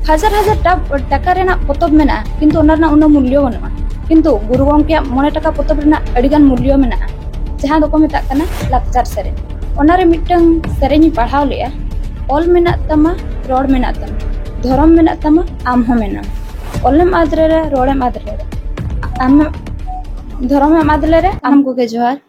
हजार हजार टाका रेना पोतब मेना किंतु ओना उन्ना मूल्य बनुआ किंतु गुरु गंके मोने टाका पोतब रेना अडिगान मूल्य मेना जहां दो को मेता कना लाक्चर सेरेन ओना रे मिटंग सेरेनी पढ़ाव लेया ऑल मेना तमा रोड मेना तमा धर्म मेना तमा आम हो मेना ओलम आदरे रे रोडम आदरे रे आम धर्म आदले रे आम को के जोहार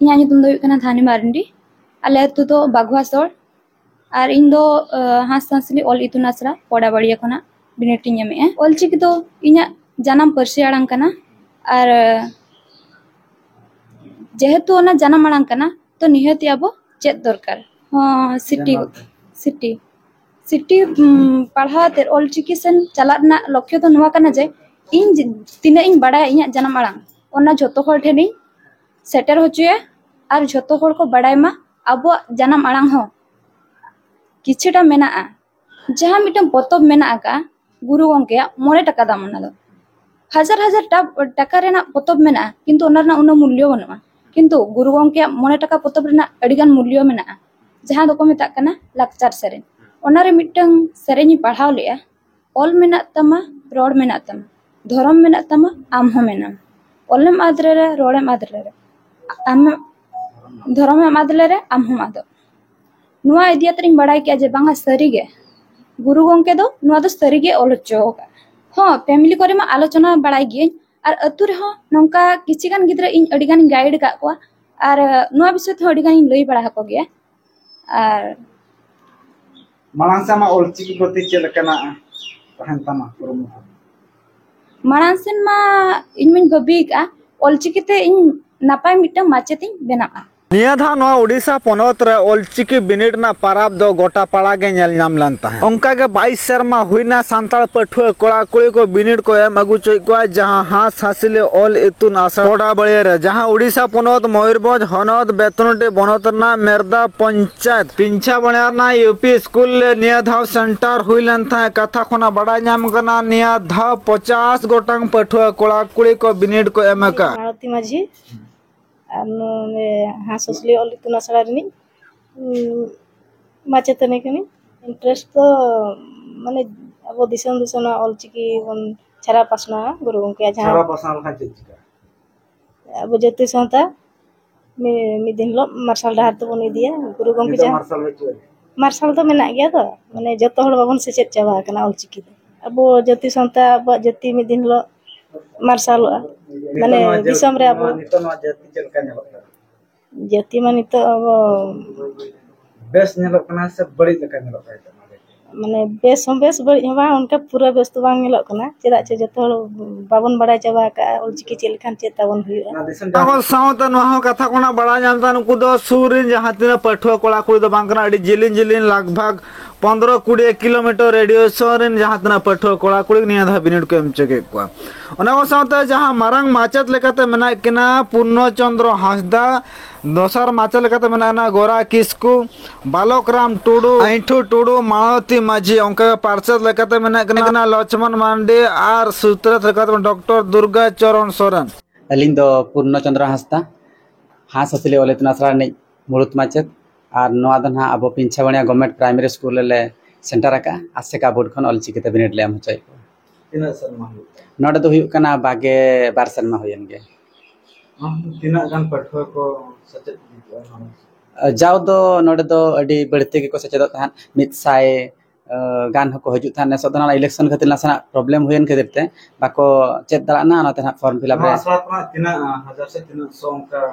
इया नितुम दो कना थानी मारंडी आले अतु तो बागवा सोल और इन दो हांसली ऑल इतुन आसरा पड़ा बड़िया खना बिनेटिंग में ऑलचिकी तो इना जानम पर्सी आड़ांग कना और जेहेतु ओना जानम आड़ांग कना तो निहति आबो चेत दरकार हां सिटी पढ़ा ते ऑलचिकी सेन चला ना लक्ष्य तो नुवा कना जे इन तिना इन बड़ा इना जानम आड़ांग ओना जतो हर ठेनी सेटर होचुए और जतो हर को बड़ाय मा आबो जानम आड़ांग हो किछटा मेना जहां मिटम पोतब मेना का गुरु गंके मोने टाका दाम ओना दो हजार हजार टाका रेना पोतब मेना किंतु ओना उन्ना मूल्य बनुआ किंतु गुरु गंके मोने टाका पोतब रेना अडिगान मूल्य मेना जहां दो को मेता कना लाक्चर सेरेन ओना रे मिटंग सेरेनी पढ़ाव लेया ऑल मेना तमा रोड मेना तमा धर्म मेना तमा आम हो मेना ओलम आदरे रे रोडम आदरे रे आम धर्म आदले रे आम हो आदो नुआ इदियातरिंग बड़ाई के जे बांगा सरीगे गुरु गंके दो नुआ दो सरीगे ओलचो हां फैमिली करे मा आलोचना बड़ाई गे और अतु रे हो नंका किछि गान गिद्रा इन अडिगान गाइड का को और नुआ विषय तो अडिगान लई बड़ा को गे और मानसा मा ओलचिकी प्रति चेलकना तहन तमा कुरुमुटु मानसन मा इन मिन गबी का ओलचिकी ते इन नापाय मिटम माचेतिन बेनाआ नियाधा नवा उड़ीसा पनत रे ओलचिकी बिनिड ना पाराब दो गोटा पाड़ा के नेल नाम लान ताहे ओंका के 22 शर्मा हुइना सांताल पठुआ कोड़ा कुड़ी को बिनिड को एम अगु चोय को जहां हास हासिले ऑल इतुन आसा कोड़ा बळे रे जहां उड़ीसा पनत मयूरभंज हनत बेतनटे बनत ना मेरदा पंचायत पिंछा बणियार ना यूपी स्कूल ले नियाधा सेंटर हुइलन था कथा खना बड़ा नाम कना नियाधा 50 गोटांग पठुआ कोड़ा कुड़ी को बिनिड को एम का मारुति माझी हांसली ऑल इतुन आसड़ा रे माचेतने कनी इंटरेस्ट तो माने अब दिसम दिसना ऑलचिकी बन छरा पासना गुरु गंके जहां छरा पासना लखा चेचिका अब जति संता मी दिन लो मार्शल डाहर तो बनी दिया गुरु गंके जहां मार्शल तो मेना गया तो माने जतो हड़ बाबन से चेत चाबा कना ऑलचिकी अब जति संता अब जति मी दिन लो मार्शल माने दिसम रे अब नितन जाति चलका नेलक जति माने तो अब बेस नेलक कना से बड़ी लका नेलक माने बेस हम बेस बड़ी बा उनका पूरा बेस तो बांग नेलक कना चेदा चे जतो बाबन बड़ा चाबा का ओलचिकी चेलखान चेतावन हुआ तको साउत नहो कथा कोना बड़ा जानता नुकु दो सूरिन जहां तिना पठुआ कोड़ा कुड़ी दो बांकना अडी जिलिन लगभग 15-20 किलोमीटर रेडियस रेन जहां तना पठुआ कोड़ा कुड़ी निया बिनिड को एम चके को ओना को साउते जहां मारंग माचत लेकाते मेना किना पूर्णचंद्र हांसदा दोसर माचत लेकाते मेना ना गोरा किस्कू बालकराम टुडू आइठू टुडू मालती माझी अंका पार्षद लेकाते मेना किना लक्ष्मण मांडे आर सूत्रत लेकाते डॉक्टर दुर्गा चरण सोरेन अलिंग दो पूर्णचंद्र हांसदा हांस असले ओले तना सरा नै मुरुत माचत और नवा दन हा अब पिंछा बणिया गवर्नमेंट प्राइमरी स्कूल ले सेंटर का आसेका बोर्ड खन ऑलचिकी ते बिनिड ले हम होचय तिना शर्मा नोडे तो हुयु कना बागे 12 शर्मा होयन गे तिना गान पठुआ को सचेत दिया जाव दो नोडे दो अडी बढते के को सचेत थान मित साय गान को हजु थान सदना इलेक्शन खातिर नासना प्रॉब्लम होयन खातिर ते बाको चेत दला ना नते फॉर्म फिलअप रे असला तिना हजार से 300 का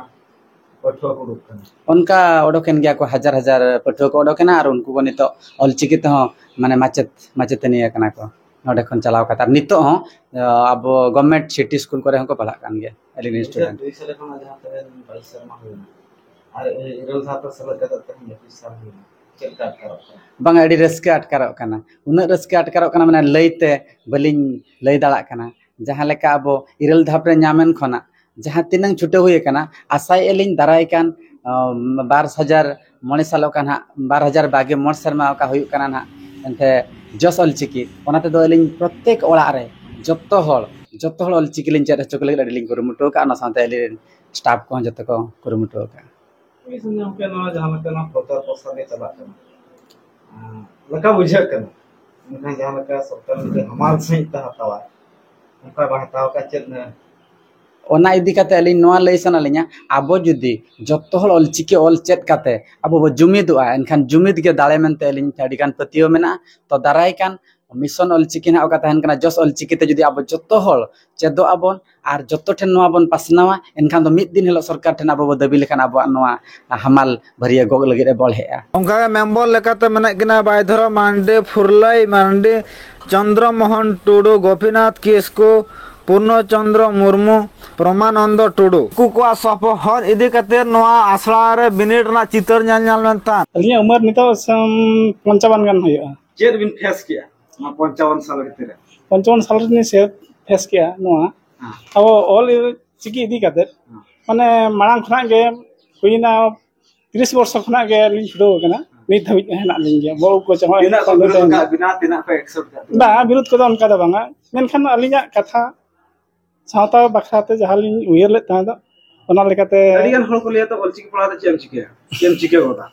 पठुआ को उडकन उनका ओडोकेन गया को हजार हजार पठुआ को ओडोकेना और उनको बनि तो ऑलचिकी तो माने माचेतनी कना को नोडे खन चलाव कतार नितो हो अब गवर्नमेंट सिटी स्कूल करे हमको पढ़ा कान गया एलिन स्टूडेंट दुई साल खना जहां तरे 22 शर्मा होना और इरल था तो साल कदा तक 25 साल होना चलता करो बंग अडी रस्के अटकारो कना उन रस्के अटकारो कना माने लईते बलिन लई दाड़ा कना जहां लेका अब इरल धाप रे न्यामेन खना जहां तिनंग छुटे हुए कना आसाय एलिन दाराय कान 12000 मणे सालो कना 12000 मोर शर्मा का हुई कना ना एंते जस ऑलचिकी ओनाते दो एलिन प्रत्येक ओळा रे जत्तो हळ ऑलचिकी लिन चेत चोकले एलिन कुरुमुटो का ना साथे एलिन स्टाफ को जत्तो को कुरुमुटो का ई संजम के ना जहां के ना प्रचार प्रसार ने चला लका बुझे कना उनका जहाँ लगा सरकार ने हमारे सही ता हतावा उनका बाहताव का चेत न ᱚᱱᱟ ᱤᱫᱤ ᱠᱟᱛᱮ ᱟᱹᱞᱤᱧ ᱱᱚᱣᱟ ᱞᱟᱹᱭ ᱥᱟᱱᱟ ᱞᱤᱧᱟ ᱟᱵᱚ ᱡᱩᱫᱤ ᱡᱚᱛᱚ ᱦᱚᱲ ᱚᱞᱪᱤᱠᱤ ᱚᱞ ᱪᱮᱫ ᱠᱟᱛᱮ ᱟᱵᱚ ᱵᱚ ᱡᱩᱢᱤᱫᱚᱜᱼᱟ ᱮᱱᱠᱷᱟन ᱡᱩᱢᱤᱫ ᱜᱮ ᱫᱟᱲᱮ ᱢᱮᱱᱛᱮ ᱟᱹᱞᱤᱧ ᱟᱹᱰᱤ ᱜᱟᱱ ᱯᱟᱹᱛᱭᱟᱹᱣ ᱢᱮᱱᱟᱜᱼᱟ ᱛᱚ ᱫᱟᱨᱟᱭ ᱠᱟᱱ मिशन ऑलचिकी ना ओका तहन कना जस ऑलचिकी ते जुदी आबो जत्तो हल चेदो आबोन आर जत्तो ठेन नोआ बोन पासनावा एनखान दो मिद दिन हिलो सरकार ठेन आबो दाबी लेखान आबो नोआ हमाल भरिया गोग लगे रे बल हेआ ओंका मेंबर लेकाते मेने किना बायधरा मांडे फुरलाई मांडे चंद्रमोहन टुडू गोपीनाथ किस्कू पूर्णचंद्र मुर्मू प्रमानंद टुडू कुकुआ सपोहर इदी कते नोआ आसरा रे बिनिड ना चितर ᱧᱮᱞ मेनता अलिया उमर नितो 55 गान होया चेत बिन फेस किया 55 साल भीतर 55 साल रे से फेस किया नोआ अब ऑल चिकी इदी कते माने मांग खना गे हुइना 30 वर्ष खना गे लिन छुडो कना नित हबि हेना लिन गे बो को चाहो बिना तिना पे एक्सेप्ट कर बा विरोध को उनका द बांगा मेनखान अलिया कथा सावता बखराते जहालिन उयर ले ता द ओना लेकाते अडिगन हल को लिया तो ऑलचिकी पढ़ा तो चेम चिके होता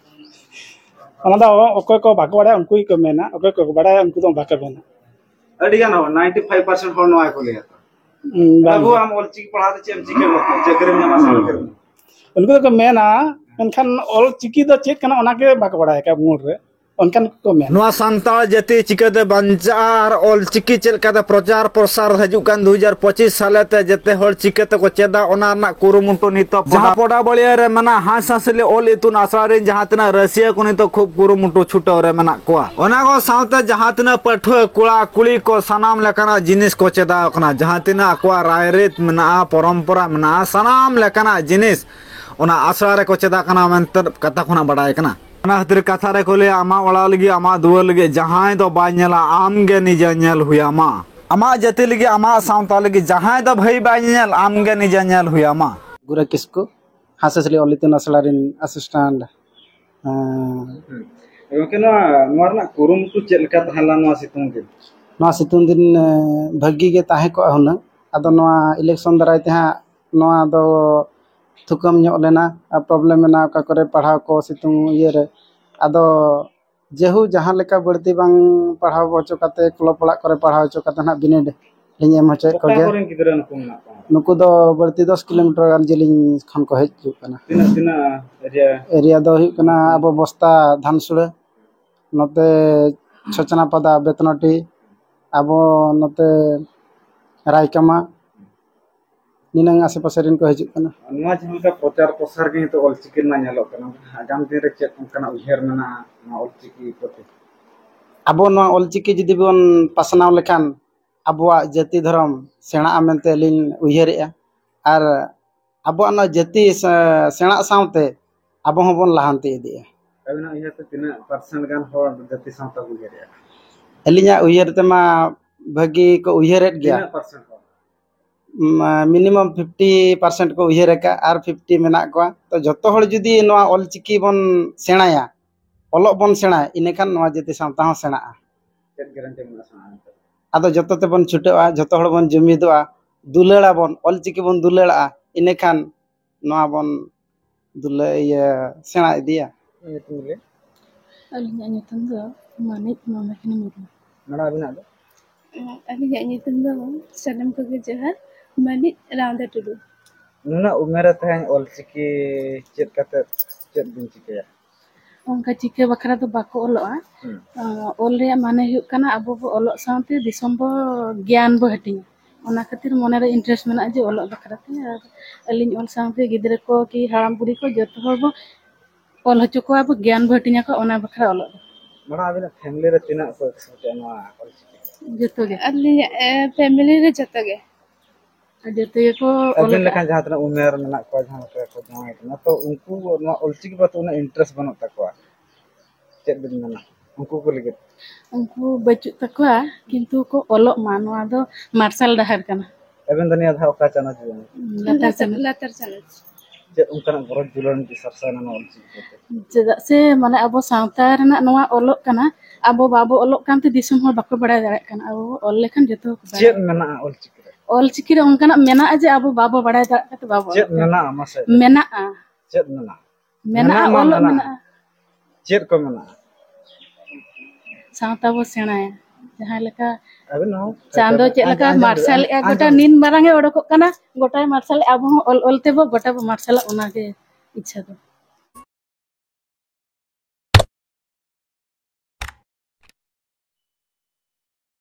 ओना द ओकोय को बाको बडा उनको ही को मेना ओकोय को बडा उनको तो बाका मेना अडिगन हो 95% हल नोआ को लिया बाबू हम ऑलचिकी पढ़ा तो चेम चिके होता चक्कर में मासा कर उनको तो मेना मेनखान ऑल चिकी द चेक कना ओना के बाको बडा का मूल रे उनकन को मेना नोआ सांताल जति चिकेते बंचार ऑलचिकी चेल काते प्रचार प्रसार हजु कान 2025 सालेते जते हर चिकेते को चेदा ओना ना कुरुमुंटो नितो जहां पोडा बलिया रे मना हासासले ऑल इतुन आसारे जहां तना रसिया को नितो खूब कुरुमुंटो छुटो रे मना कोआ ओना को सावते जहां तना पठो कुला कुली को सनाम लेकाना जिनिस को चेदा कना जहां तना कोआ रायरित मना परंपरा मना सनाम लेकाना जिनिस ओना आसरा रे को चेदा कना मेंतर कथा खुना बडाय कना ना खातिर कथा रे को ले आमा ओला लगी आमा दुवर लगी जहां तो बाय नेला आम गे निजे नेल हुया मा आमा जति लगी आमा सावता लगी जहां तो भई बाय नेल आम गे निजे नेल हुया मा गुरा किसको हाससली ऑलितन असलारिन असिस्टेंट ओके ना कुरुमुटु चेल का तहला नोआ सितुंग दिन भागी गे ताहे को हुना अदो नोआ इलेक्शन दराय ते हा नोआ दो थुकम ᱧᱚᱜ ᱞᱮᱱᱟ प्रॉब्लम मेना का करे पढ़ाव को सितुंग ये रे अदो जेहु जहां लेका बढ़ती बांग पढ़ाव बचो काते क्लब पड़ा करे पढ़ाव चो काते ना बिनेड लिंग एम होचे को गे गिदरा नुकु दो बढ़ती 10 किलोमीटर गान जिलिंग खन को हेज कना तिना एरिया दो हुई कना अब बस्ता धानसुड़े नते छचना पदा बेतनटी अब नते रायकमा निनंग आसे पासे को हिजुग कना नोआ जहां प्रचार प्रसार के तो ऑलचिकी ना नेलो कना आगाम दिन रे चेक कना उहेर मेना ऑलचिकी प्रति अब नोआ ऑलचिकी जदि बोन पासनाव लेखान अबवा जाति धर्म सेणा आमेनते लिन उहेरेआ आर अबवा न जाति सेणा सावते अब होबन लाहांती इदिया अबिना इहा तो तिना परसेंट गान होर जाति सावता उहेरेआ एलिया उहेरते मा भागी को उहेरेत गया परसेंट मिनिमम 50% को उहेर का आर 50 मेना को तो जतो हर जुदी नोआ ऑलचिकी बन सेणाया ओलो बन सेणा इनेखान नोआ जति सावता हो सेणा चेक गारंटी मेना साना आदो जतो ते बन छुटेआ जतो हर बन जुमिदोआ दुलेड़ा बन ऑलचिकी बन दुलेड़ा इनेखान नोआ बन दुले ये सेणा इदिया अलिnya nyutan do manit mama kini muru Nadda अबिना दो अलिnya nyutan do salam ko ge jaha manit raunda tudu नुना उमेर तहन ऑलचिकी चेक काते चेक दिन चिकेया onka chike bakra do bako oloa ol रे माने hook kana abo bo olok saute दिसम bo ज्ञान bo hatinya ona khatir mone re interest mena je olok bakra te alin ol saute gidre ko ki haram budi ko joto hor bo ol hochu ko abo ज्ञान bo hatinya ko ona bakra olok Nadda अबिना family रे तिना को accept नोआ ऑलचिकी joto ge अलिया family रे जतो गे joto ge ko अबिन लेखान जहां तना उमेर मेना को जहां को जमाय तना तो उनको नोआ ऑलचिकी बात उना इंटरेस्ट बनो तकवा चेक दिन मेना उनको को लगे उनको बचु तकवा किंतु को olok ma noa do marshal dahar kana अबिन दनिया धा ओका चना जे लातर चले चेक उनका गरज जुलन की सरसाना ऑलचिकी चेदा से माने अब सावता रना नोआ olok kana abo babo olok kante disum hor bako bada dare kana abo ol lekhan joto चेक मेना ऑलचिकी ऑलचिकी रे उनका मेना जे abo babo bada dare kate babo चेक मेना मासे मेना चेक मेना मेना olok मेना चेक को मेना सावता bo senaya ᱡᱟᱦᱟᱸ ᱞᱮᱠᱟ ᱟᱵᱮᱱ ᱦᱚᱸ ᱪᱟᱸᱫᱚ ᱪᱮᱫ ᱞᱮᱠᱟ ᱢᱟᱨᱥᱟᱞ ᱮ ᱜᱚᱴᱟ ᱱᱤᱱ ᱢᱟᱨᱟᱝ ᱮ ᱚᱰᱚᱠᱚᱜ ᱠᱟᱱᱟ ᱜᱚᱴᱟᱭ ᱢᱟᱨᱥᱟᱞ ᱟᱵᱚ ᱦᱚᱸ ᱚᱞ ᱚᱞ ᱛᱮᱵᱚ ᱜᱚᱴᱟ ᱵᱚ ᱢᱟᱨᱥᱟᱞᱟ ᱚᱱᱟᱜᱮ ᱤᱪᱪᱷᱟ ᱫᱚ